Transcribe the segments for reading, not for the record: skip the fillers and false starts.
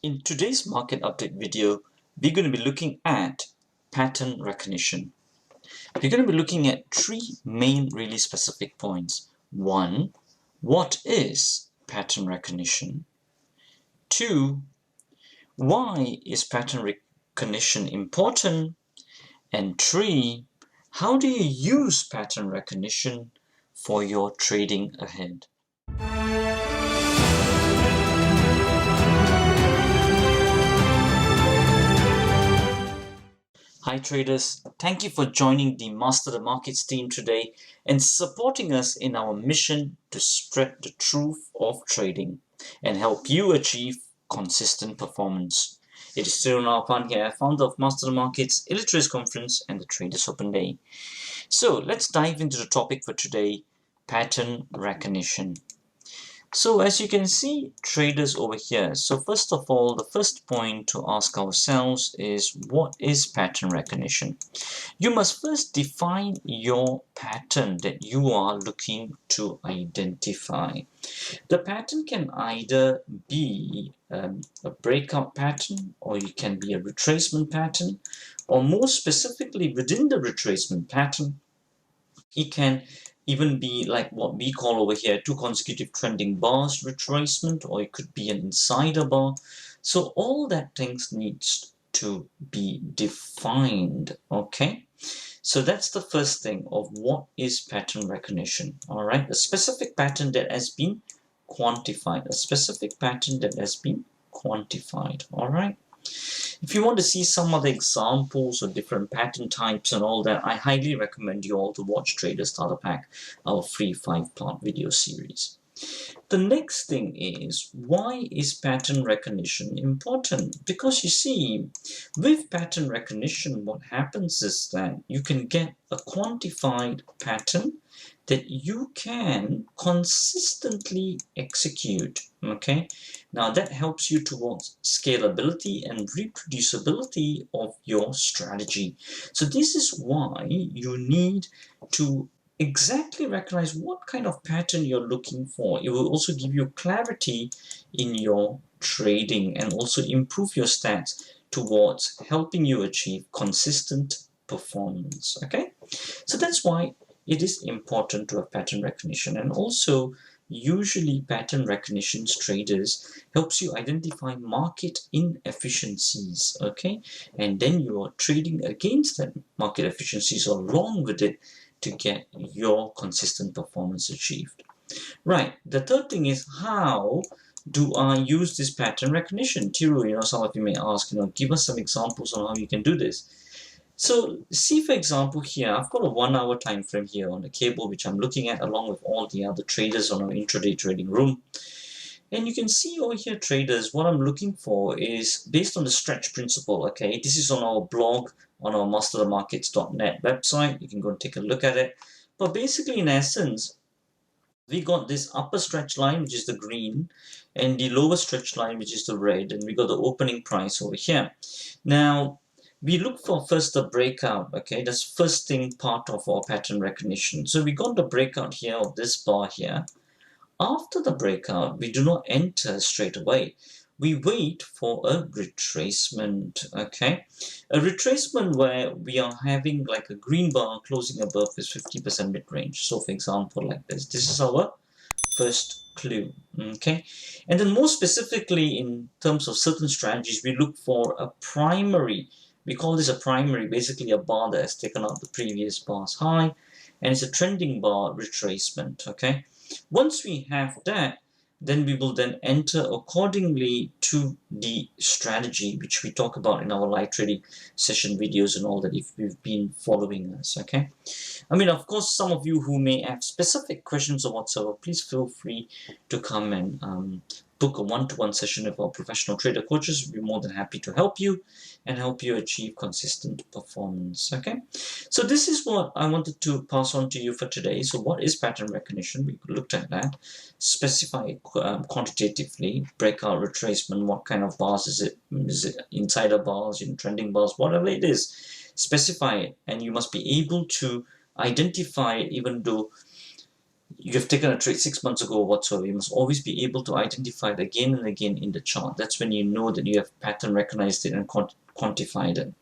In today's market update video, we're going to be looking at pattern recognition. We're going to be looking at three main really specific points. One, what is pattern recognition? Two, why is pattern recognition important? And three, how do you use pattern recognition for your trading ahead? Hi traders, thank you for joining the Master the Markets team today and supporting us in our mission to spread the truth of trading and help you achieve consistent performance. It is Cyril Narpan here, founder of Master the Markets, Illiterates Conference and the Traders Open Day. So let's dive into the topic for today, pattern recognition. So as you can see, traders over here. So first of all, the first point to ask ourselves is, what is pattern recognition? You must first define your pattern that you are looking to identify. The pattern can either be a breakout pattern, or it can be a retracement pattern, or more specifically within the retracement pattern, it can even be like what we call over here two consecutive trending bars retracement, or it could be an insider bar. So all that things needs to be defined. Okay, so that's the first thing of what is pattern recognition. All right, a specific pattern that has been quantified, a specific pattern that has been quantified. All right. If you want to see some other examples of different pattern types and all that, I highly recommend you all to watch Trader Starter Pack, our free 5-part video series. The next thing is, why is pattern recognition important? Because you see, with pattern recognition, what happens is that you can get a quantified pattern that you can consistently execute. Okay, now that helps you towards scalability and reproducibility of your strategy. So this is why you need to exactly recognize what kind of pattern you're looking for. It will also give you clarity in your trading and also improve your stats towards helping you achieve consistent performance. Okay, so that's why it is important to have pattern recognition. And also, usually pattern recognition traders helps you identify market inefficiencies. Okay, and then you are trading against that market efficiencies or along with it to get your consistent performance achieved. Right, the third thing is, how do I use this pattern recognition? Tiru, some of you may ask, give us some examples on how you can do this. So see, for example, here I've got a 1 hour time frame here on the cable which I'm looking at along with all the other traders on our intraday trading room. And you can see over here, traders, what I'm looking for is based on the stretch principle. Okay, this is on our blog on our masterthemarkets.net website. You can go and take a look at it. But basically, in essence, we got this upper stretch line, which is the green, and the lower stretch line, which is the red, and we got the opening price over here. Now, we look for first the breakout. Okay, that's first thing part of our pattern recognition. So we got the breakout here of this bar here. After the breakout, we do not enter straight away. We wait for a retracement. Okay, a retracement where we are having like a green bar closing above this 50% mid range. So for example, like this is our first clue. Okay, and then more specifically in terms of certain strategies, we look for a primary. We call this a primary, basically a bar that has taken out the previous bar's high, and it's a trending bar retracement. Okay, once we have that, then we will then enter accordingly to the strategy which we talk about in our live trading session videos and all that, if you've been following us. Okay, I mean, of course, some of you who may have specific questions or whatsoever, please feel free to come and book a one-to-one session with our professional trader coaches. We'll be more than happy to help you and help you achieve consistent performance. Okay, so this is what I wanted to pass on to you for today. So what is pattern recognition? We looked at that. Specify it quantitatively. Breakout, retracement, what kind of bars is it? Is it insider bars, trending bars, whatever it is? Specify it, and you must be able to identify it, even though you've taken a trade 6 months ago or whatsoever, you must always be able to identify it again and again in the chart. That's when you know that you have pattern recognized it and quantified it.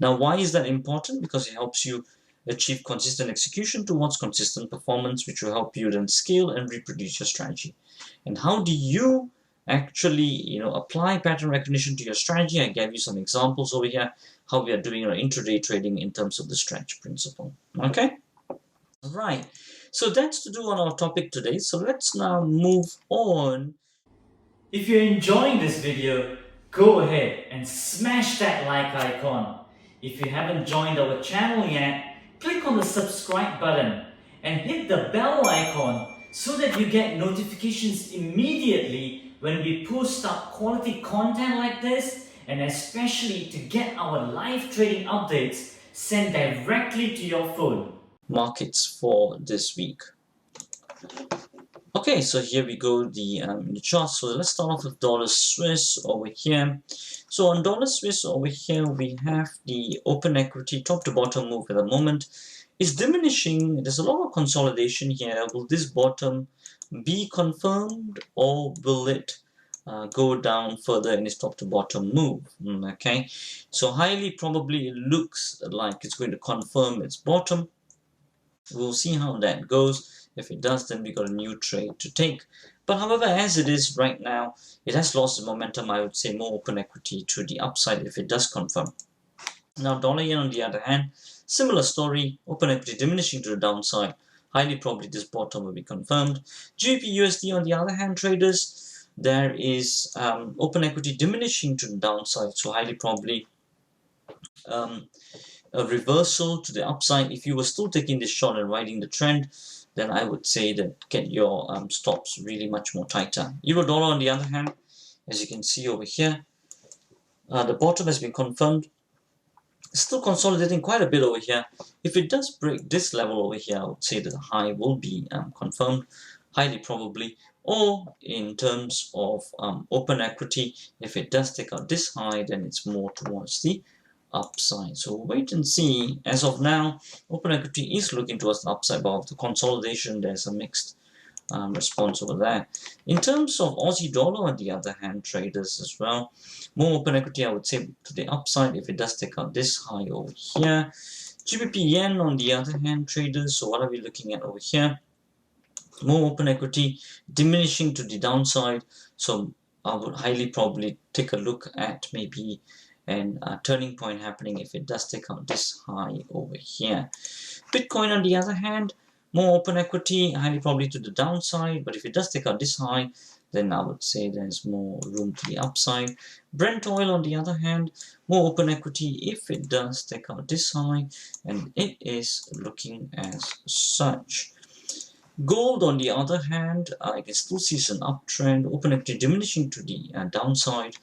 Now, why is that important? Because it helps you achieve consistent execution towards consistent performance, which will help you then scale and reproduce your strategy. And how do you actually apply pattern recognition to your strategy? I gave you some examples over here, how we are doing our intraday trading in terms of the stretch principle. Okay? Right. So that's to do on our topic today. So let's now move on. If you're enjoying this video, go ahead and smash that like icon. If you haven't joined our channel yet, click on the subscribe button and hit the bell icon so that you get notifications immediately when we post up quality content like this, and especially to get our live trading updates sent directly to your phone. Markets for this week. Okay, so here we go, the chart. So let's start off with dollar Swiss over here. So on dollar Swiss over here, we have the open equity top to bottom move at the moment. It's diminishing. There's a lot of consolidation here. Will this bottom be confirmed, or will it go down further in its top to bottom move? Okay, so highly probably it looks like it's going to confirm its bottom. We'll see how that goes. If it does, then we got a new trade to take. But however, as it is right now, it has lost the momentum. I would say more open equity to the upside if it does confirm. Now, dollar yen on the other hand, similar story, open equity diminishing to the downside. Highly probably this bottom will be confirmed. GBP USD on the other hand, traders, there is open equity diminishing to the downside. So highly probably a reversal to the upside. If you were still taking this short and riding the trend, then I would say that get your stops really much more tighter. Euro dollar on the other hand, as you can see over here, the bottom has been confirmed. Still consolidating quite a bit over here. If it does break this level over here, I would say that the high will be confirmed, highly probably. Or in terms of open equity, if it does take out this high, then it's more towards the upside. So we'll wait and see. As of now, open equity is looking towards the upside, but of the consolidation, there's a mixed response over there. In terms of Aussie dollar, on the other hand, traders as well, more open equity, I would say, to the upside if it does take out this high over here. GBP yen, on the other hand, traders, so what are we looking at over here? More open equity diminishing to the downside, so I would highly probably take a look at maybe a turning point happening if it does take out this high over here. Bitcoin, on the other hand, more open equity, highly probably to the downside, but if it does take out this high, then I would say there's more room to the upside. Brent oil, on the other hand, more open equity if it does take out this high, and it is looking as such. Gold, on the other hand, I can still see some uptrend, open equity diminishing to the downside.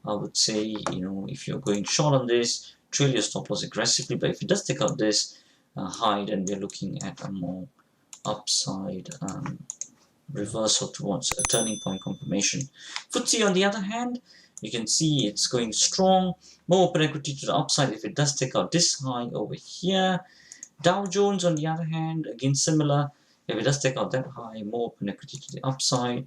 I would say, if you're going short on this, trail your stop loss aggressively, but if it does take out this high, then we're looking at a more upside reversal towards a turning point confirmation. FTSE, on the other hand, you can see it's going strong, more open equity to the upside if it does take out this high over here. Dow Jones, on the other hand, again similar. If it does take out that high, more open equity to the upside.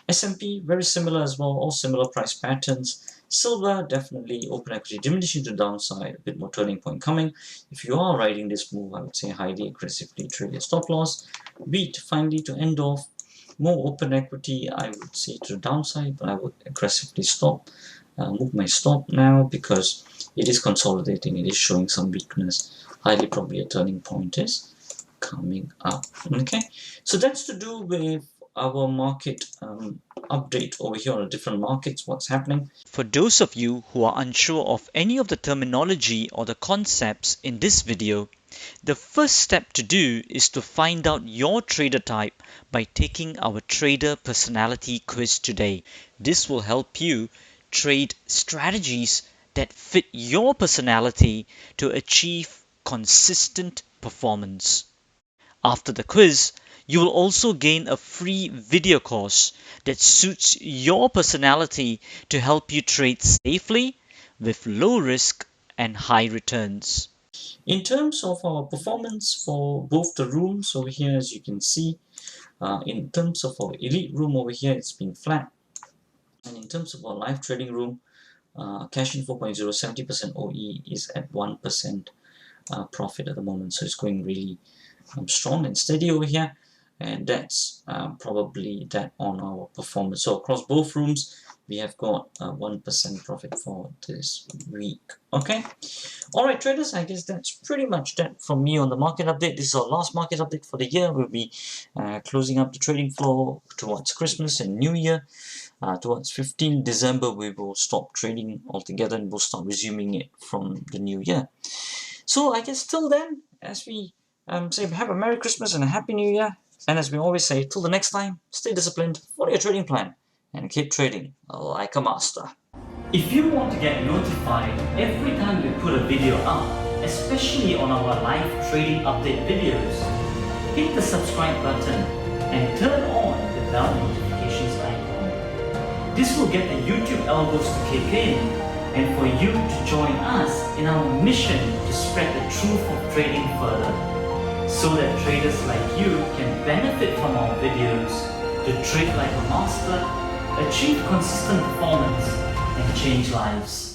S&P, very similar as well, all similar price patterns. Silver, definitely open equity diminishing to the downside, a bit more turning point coming. If you are riding this move, I would say highly aggressively trade your stop loss. Wheat, finally, to end off, more open equity, I would say to the downside, but I would aggressively move my stop now because it is consolidating, it is showing some weakness. Highly probably a turning point is coming up. Okay, so that's to do with our market update over here on the different markets, what's happening. For those of you who are unsure of any of the terminology or the concepts in this video, the first step to do is to find out your trader type by taking our trader personality quiz today. This will help you trade strategies that fit your personality to achieve consistent performance. After the quiz, you will also gain a free video course that suits your personality to help you trade safely with low risk and high returns. In terms of our performance for both the rooms over here, as you can see, In terms of our elite room over here, it's been flat. And in terms of our live trading room, cash in 4.0, 70% OE is at 1% profit at the moment. So it's going really strong and steady over here. And that's probably that on our performance. So across both rooms, we have got 1% profit for this week. Okay. All right, traders, I guess that's pretty much that from me on the market update. This is our last market update for the year. We'll be closing up the trading floor towards Christmas and New Year. Towards 15 December, we will stop trading altogether and we'll start resuming it from the new year. So I guess till then, as we say, have a Merry Christmas and a Happy New Year. And as we always say, till the next time, stay disciplined, follow your trading plan, and keep trading like a master. If you want to get notified every time we put a video up, especially on our live trading update videos, hit the subscribe button and turn on the bell notifications icon. This will get the YouTube algos to kick in and for you to join us in our mission to spread the truth of trading further, so that traders like you can benefit from our videos to trade like a master, achieve consistent performance, and change lives.